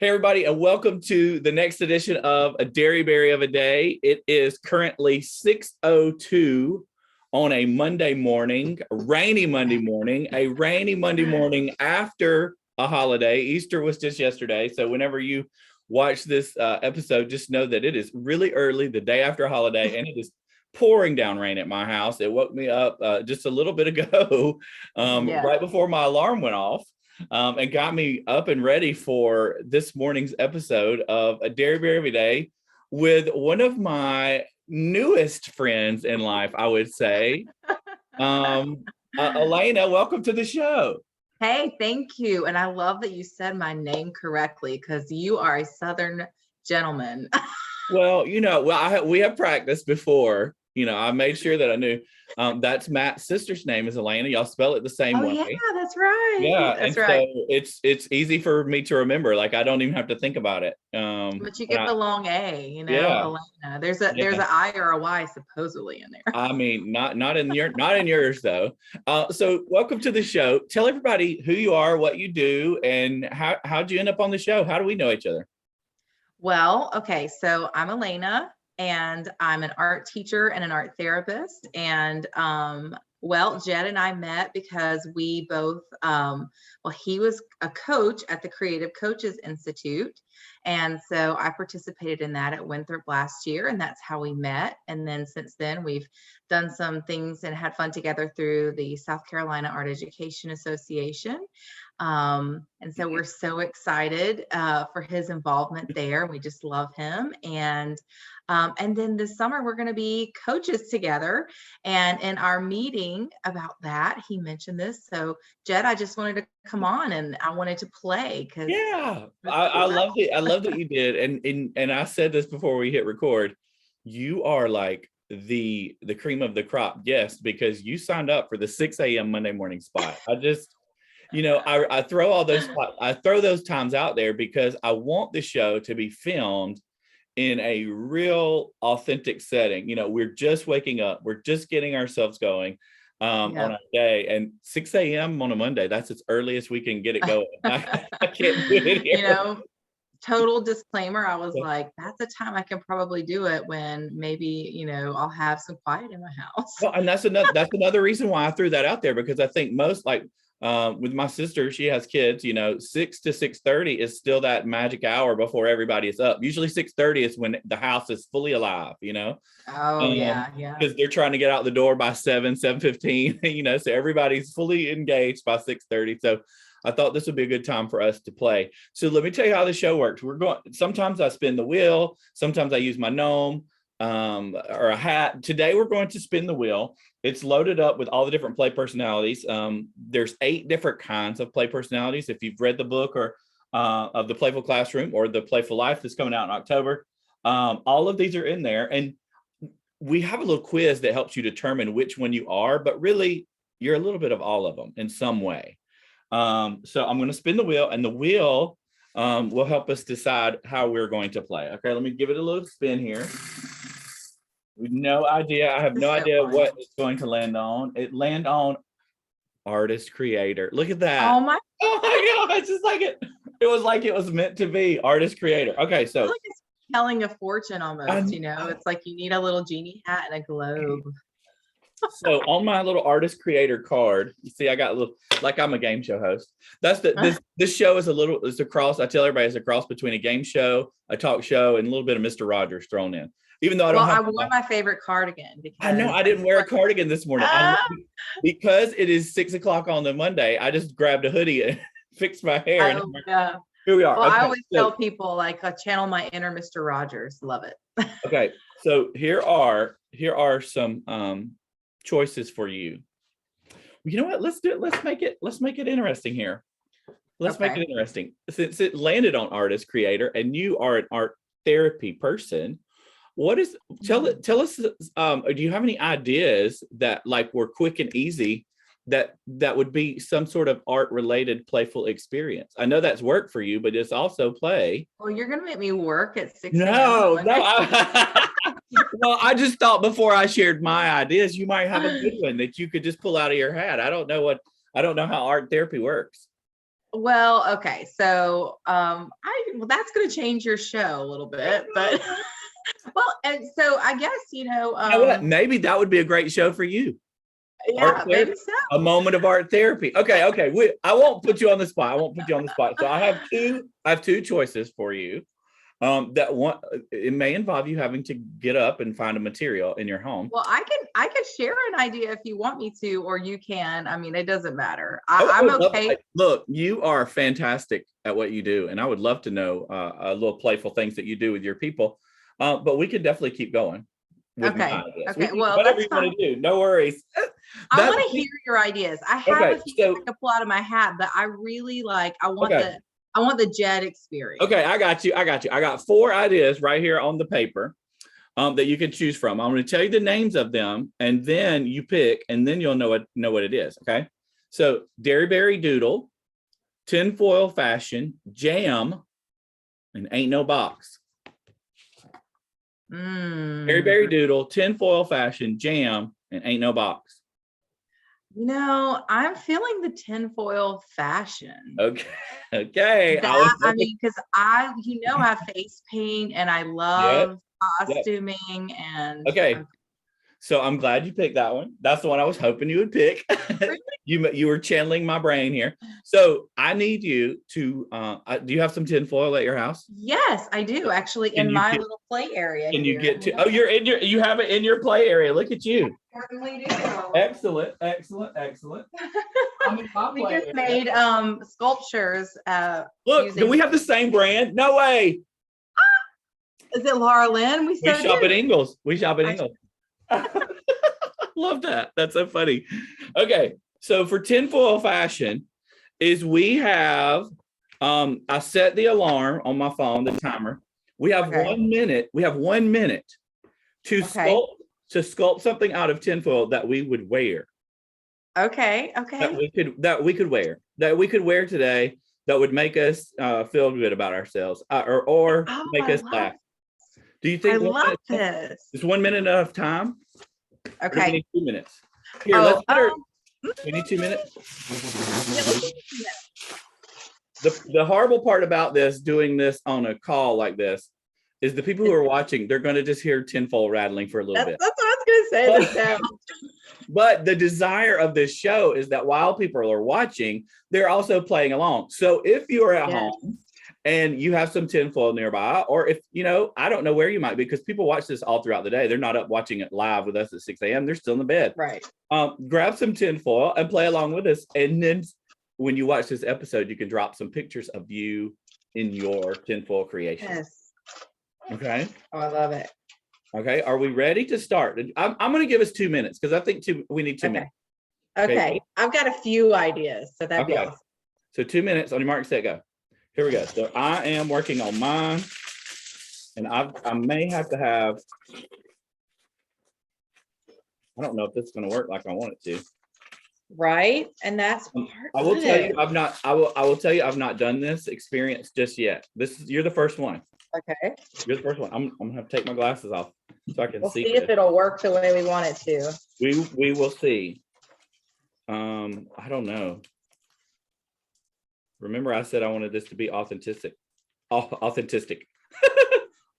Hey, everybody, and welcome to the next edition of A Dearybury of a Day. It is currently 6:02 on a Monday morning, a rainy Monday morning after a holiday. Easter was just yesterday, so whenever you watch this episode, just know that it is really early, the day after a holiday, and it is pouring down rain at my house. It woke me up just a little bit ago, right before my alarm went off. And got me up and ready for this morning's episode of A Dearybury Every Day with one of my newest friends in life, I would say. Alana, welcome to the show. Hey, thank you. And I love that you said my name correctly because you are a Southern gentleman. Well, we have practiced before. I made sure that I knew. That's Matt's sister's name is Alana. Y'all spell it the same way. Yeah, that's right. Yeah, that's and right. so it's easy for me to remember. Like I don't even have to think about it. But you get the long A, Yeah. Alana. There's an I or a Y supposedly in there. I mean, not in yours though. So welcome to the show. Tell everybody who you are, what you do, and how'd you end up on the show? How do we know each other? Well, okay, so I'm Alana, and I'm an art teacher and an art therapist. And Jed and I met because we both, he was a coach at the Creative Coaches Institute. And so I participated in that at Winthrop last year, and that's how we met. And then since then, we've done some things and had fun together through the South Carolina Art Education Association. And so we're so excited for his involvement there. We just love him. And then this summer, we're going to be coaches together. And in our meeting about that, he mentioned this. So Jed, I just wanted to come on and I wanted to play. I loved it. I love that you did. And I said this before we hit record. You are like the cream of the crop guest because you signed up for the 6 a.m. Monday morning spot. I throw those times out there because I want the show to be filmed in a real authentic setting. We're just waking up, we're just getting ourselves going on a day, and 6 a.m. on a Monday, that's as early as we can get it going. I can't do it here. Total disclaimer, I was like, that's a time I can probably do it when maybe, I'll have some quiet in my house. Well, and that's another reason why I threw that out there, because I think most with my sister, she has kids, 6 to 6:30 is still that magic hour before everybody is up. Usually 6:30 is when the house is fully alive, yeah. Because they're trying to get out the door by 7:15, so everybody's fully engaged by 6:30. So I thought this would be a good time for us to play. So let me tell you how the show works. Sometimes I spin the wheel, sometimes I use my gnome or a hat. Today we're going to spin the wheel. It's loaded up with all the different play personalities. There's 8 different kinds of play personalities. If you've read the book or of the Playful Classroom or the Playful Life that's coming out in October, all of these are in there. And we have a little quiz that helps you determine which one you are, but really you're a little bit of all of them in some way. So I'm going to spin the wheel, and the wheel will help us decide how we're going to play. Okay, let me give it a little spin here. We've no idea. I have no idea what it's going to land on. It land on artist creator. Look at that. Oh my God. It's just like it was like it was meant to be artist creator. Okay, so it's like it's telling a fortune almost, it's like you need a little genie hat and a globe. So on my little artist creator card, you see I got a little, like I'm a game show host. That's this show is a cross. I tell everybody it's a cross between a game show, a talk show, and a little bit of Mr. Rogers thrown in. Even though I wore my favorite cardigan. Because I know I didn't wear a cardigan this morning. Because it is 6 o'clock on the Monday, I just grabbed a hoodie and fixed my hair. Here we are. Well, I always tell people like channel my inner Mr. Rogers. Love it. Okay, so here are some choices for you. You know what? Let's do it. Let's make it interesting here. Let's make it interesting. Since it landed on artist creator and you are an art therapy person, tell us, do you have any ideas that like were quick and easy that would be some sort of art related playful experience? I know that's work for you, but it's also play. Well, you're going to make me work at 6 No. Well, I just thought before I shared my ideas, you might have a good one that you could just pull out of your hat. I don't know how art therapy works. Well, okay. So, well, that's going to change your show a little bit, but well, and so I guess, You know what? Maybe that would be a great show for you. Art yeah, therapy, maybe so. a moment of art therapy. Okay. I won't put you on the spot. I won't put you on the spot. So I have two choices for you. That one, it may involve you having to get up and find a material in your home. Well, I can share an idea if you want me to, or you can. I mean, it doesn't matter. I I'm would love okay. look, you are fantastic at what you do, and I would love to know a little playful things that you do with your people. But we could definitely keep going with my Okay. ideas. Okay. Well, Whatever that's you want fine. to do, no worries. I want to hear your ideas. I have Okay. a few that I So could pull out of my hat, but I really like. okay. I want the Jed experience. Okay, I got you. I got 4 ideas right here on the paper that you can choose from. I'm going to tell you the names of them, and then you pick, and then you'll know what it is. Okay. So Dearybury Doodle, tinfoil fashion, jam, and ain't no box. Dearybury Doodle, tinfoil fashion, jam, and ain't no box. I'm feeling the tinfoil fashion. Okay. I mean, because I have face paint and I love costuming and okay. So I'm glad you picked that one. That's the one I was hoping you would pick. You were channeling my brain here. So I need you to. Do you have some tinfoil at your house? Yes, I do actually in my little play area. Can you get to? Oh, you have it in your play area. Look at you. Certainly do. Excellent. We just made sculptures. Look, do we have the same brand? No way. Is it Laura Lynn? We shop at Ingles. Love that. That's so funny. Okay, so for tinfoil fashion, is we have I set the alarm on my phone, the timer. We have 1 minute. We have 1 minute to sculpt something out of tinfoil that we would wear. Okay. That we could wear today that would make us feel good about ourselves or make us laugh. Do you think I love this? Is 1 minute enough time? Okay. We need 2 minutes. Here, let's get her. We need 2 minutes. The horrible part about doing this on a call like this, is the people who are watching, they're going to just hear tinfoil rattling for a little bit. That's what I was going to say. But the desire of this show is that while people are watching, they're also playing along. So if you're at home and you have some tinfoil nearby, or if, I don't know where you might be, because people watch this all throughout the day. They're not up watching it live with us at 6 a.m. They're still in the bed. Right. Grab some tinfoil and play along with us. And then when you watch this episode, you can drop some pictures of you in your tinfoil creation. Yes. Okay. Oh, I love it. Okay. Are we ready to start? I'm going to give us 2 minutes because I think we need 2 minutes. Okay. I've got a few ideas. So that'd be awesome. So 2 minutes on your mark, set, go. Here we go. So I am working on mine, and I may have to have, I don't know if this is going to work like I want it to. Right. And that's I will tell you, I will tell you, I've not done this experience just yet. You're the first one. Okay. You're the first one. I'm gonna have to take my glasses off so I can We'll see if it'll work the way we want it to. We will see. I don't know. Remember, I said I wanted this to be authentic. Authentic.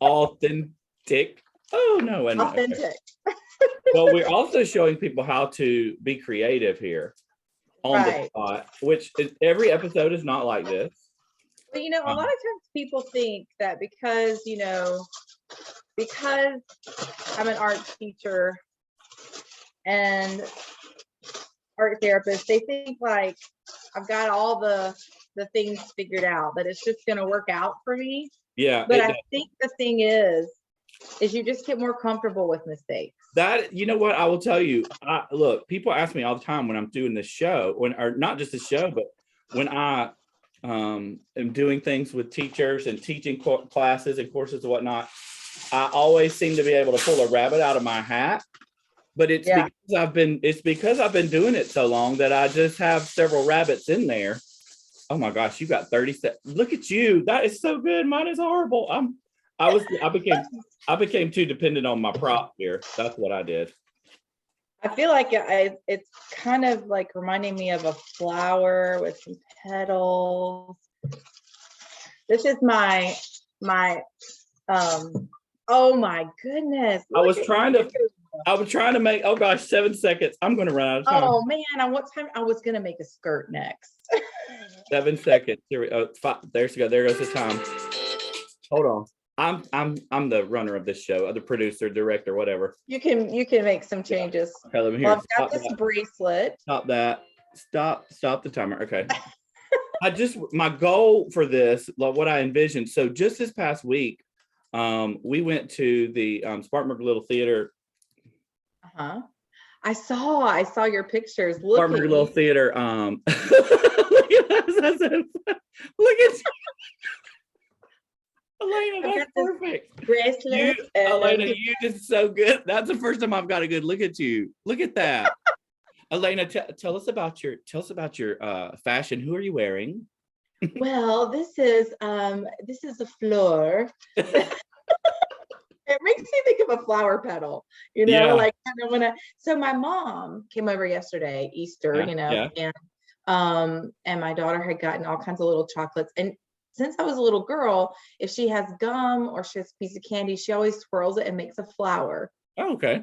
Authentic. Oh no, authentic. Okay. Well, we're also showing people how to be creative here on the spot, which every episode is not like this. But a lot of times people think that because I'm an art teacher and art therapist, they think like I've got all the things figured out, that it's just going to work out for me. Yeah. But I think the thing is you just get more comfortable with mistakes. That, what I will tell you, look, people ask me all the time when I'm doing this show, or not just the show, but when I am doing things with teachers and teaching classes and courses and whatnot, I always seem to be able to pull a rabbit out of my hat. But it's because I've been doing it so long that I just have several rabbits in there. Oh my gosh, you got 30 seconds. Look at you. That is so good. Mine is horrible. I became too dependent on my prop here. That's what I did. I feel like it's kind of like reminding me of a flower with some petals. This is my oh my goodness. I was Look at trying you. to make, oh gosh, 7 seconds. I'm going to run out of time. Oh man, I was gonna make a skirt next. 7 seconds. Here we go. There she go. There goes the time. Hold on. I'm the runner of this show, the producer, director, whatever. You can make some changes. Okay, let me hear. Well, I've got this bracelet. Stop that. Stop the timer. Okay. My goal for this, like what I envisioned. So just this past week, we went to the Spartanburg Little Theater. I saw your pictures. Look Spartanburg Little Theater. Look at that. Look at Alana, that's perfect. Bracelet. Alana, you did so good. That's the first time I've got a good look at you. Look at that. Alana, tell us about your fashion. Who are you wearing? Well, this is a floor. It makes me think of a flower petal, like kind of so my mom came over yesterday, Easter, and my daughter had gotten all kinds of little chocolates. And since I was a little girl, if she has gum or she has a piece of candy, she always swirls it and makes a flower. Oh, okay.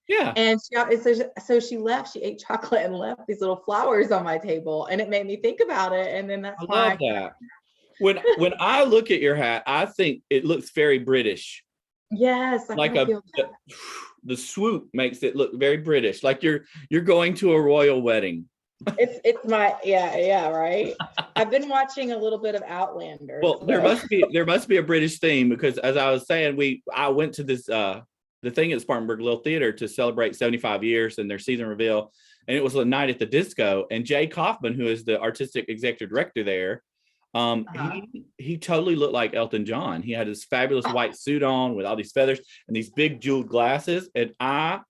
Yeah. And so she left, she ate chocolate and left these little flowers on my table. And it made me think about it. And then that's why. I love that. When I look at your hat, I think it looks very British. Yes. The swoop makes it look very British. Like you're going to a royal wedding. It's my right. I've been watching a little bit of Outlander. Well, there must be a British theme, because as I was saying, I went to this the thing at Spartanburg Little Theater to celebrate 75 years and their season reveal, and it was a night at the disco. And Jay Kaufman, who is the artistic executive director there, he totally looked like Elton John. He had his fabulous white suit on with all these feathers and these big jeweled glasses, and I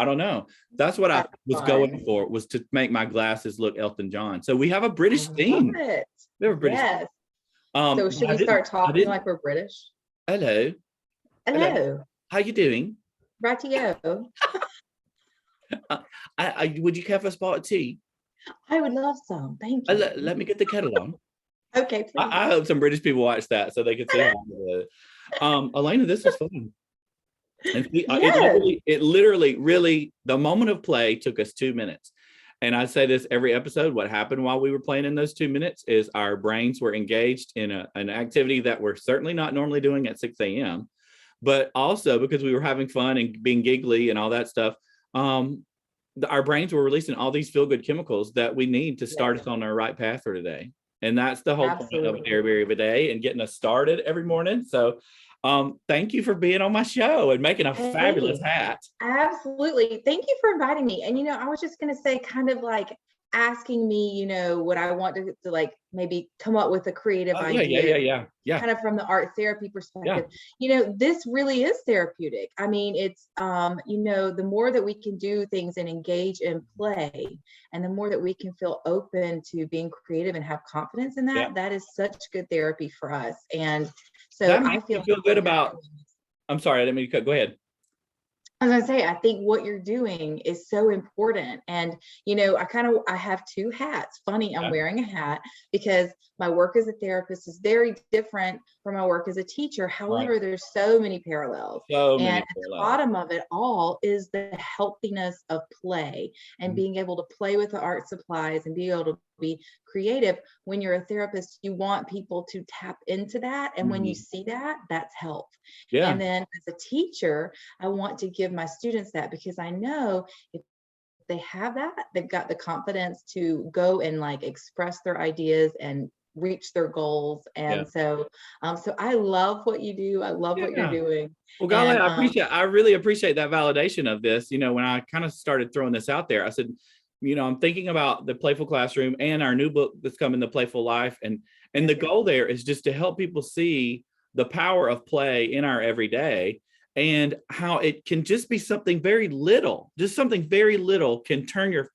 don't know. That's what I was going for, was to make my glasses look Elton John. So we have a British theme. We have a British theme. So should we start talking like we're British? Hello. How you doing? Rightio. Would you care for a spot of tea? I would love some. Thank you. Let me get the kettle on. Okay, please. I hope some British people watch that so they can see how I do it. Alana, this was fun. And it literally, really, the moment of play took us 2 minutes. And I say this every episode. What happened while we were playing in those 2 minutes is our brains were engaged in an activity that we're certainly not normally doing at 6 a.m. But also because we were having fun and being giggly and all that stuff, our brains were releasing all these feel-good chemicals that we need to start us on our right path for today. And that's the whole point of Dearybury every day and getting us started every morning. So thank you for being on my show and making a fabulous hat. Absolutely. Thank you for inviting me. And, I was just going to say, kind of like asking me, what I want to like maybe come up with a creative idea. Yeah. Kind of from the art therapy perspective. This really is therapeutic. I mean, it's, the more that we can do things and engage in play, and the more that we can feel open to being creative and have confidence in that, that is such good therapy for us. And so I feel good about, I'm sorry, I didn't mean to cut. Go ahead. I was gonna say, I think what you're doing is so important. And, I have two hats. Funny, I'm wearing a hat because my work as a therapist is very different from my work as a teacher. However, there's so many parallels. And at the bottom of it all is the healthiness of play and being able to play with the art supplies and be able to be creative. When you're a therapist, you want people to tap into that. And when you see that, that's health. And then as a teacher, I want to give my students that, because I know if they have that, they've got the confidence to go and like express their ideas and reach their goals. And so I love what you do. I love what you're doing. Well, golly, I really appreciate that validation of this. When I kind of started throwing this out there, I said, I'm thinking about the Playful Classroom and our new book that's coming, The Playful Life. And the goal there is just to help people see the power of play in our everyday, and how it can just be something very little, can turn your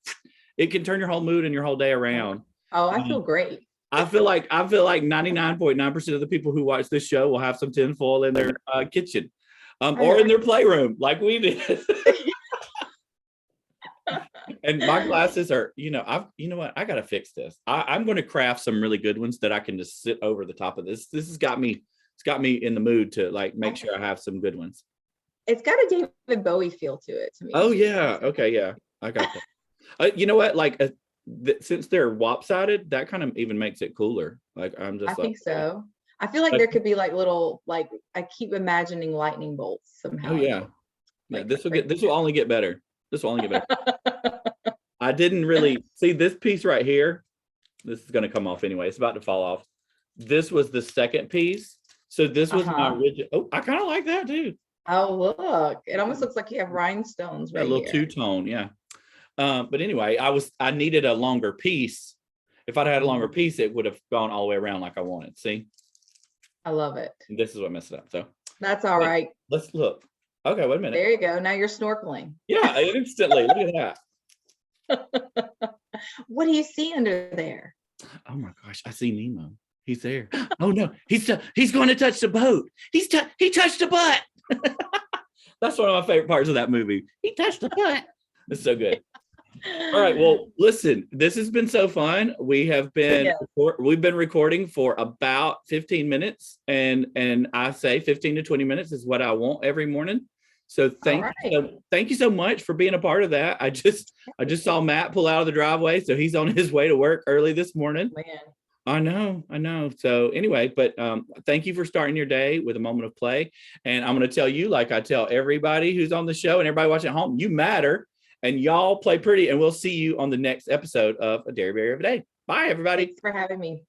whole mood and your whole day around. Oh, I feel great. I feel like 99.9% of the people who watch this show will have some tinfoil in their kitchen or in their playroom like we did. And my glasses are, you know what? I got to fix this. I'm going to craft some really good ones that I can just sit over the top of this. This has got me, it's got me in the mood to like make sure I have some good ones. It's got a David Bowie feel to it to me. Oh too. yeah. Okay. Yeah. I got that. You know what? Like, since they're lopsided, that kind of even makes it cooler. Like, I'm just I like, think so. I feel like there could be like little, like I keep imagining lightning bolts somehow. oh yeah. Yeah. This will only get better. This will only get better. I didn't really see this piece right here. This is going to come off anyway. It's about to fall off. This was the second piece. So this was my original. Oh, I kind of like that too. Oh, look. It almost looks like you have rhinestones A right little here. two-tone, yeah. But anyway, I needed a longer piece. If I'd had a longer piece, it would have gone all the way around like I wanted. See? I love it. And this is what messed it up. So that's all right. Let's look. Okay, wait a minute. There you go. Now you're snorkeling. Yeah, instantly. Look at that. What do you see under there? Oh my gosh, I see Nemo. He's there. Oh no, he's going to touch the boat. He touched the butt. That's one of my favorite parts of that movie. He touched the butt. It's so good. All right. Well, listen, this has been so fun. We've been recording for about 15 minutes, and I say 15 to 20 minutes is what I want every morning. So thank you so much for being a part of that. I just saw Matt pull out of the driveway, so he's on his way to work early this morning. Man. I know. So anyway, but thank you for starting your day with a moment of play. And I'm going to tell you, like I tell everybody who's on the show and everybody watching at home, you matter, and y'all play pretty. And we'll see you on the next episode of A Dearybury Every Day. Bye, everybody. Thanks for having me.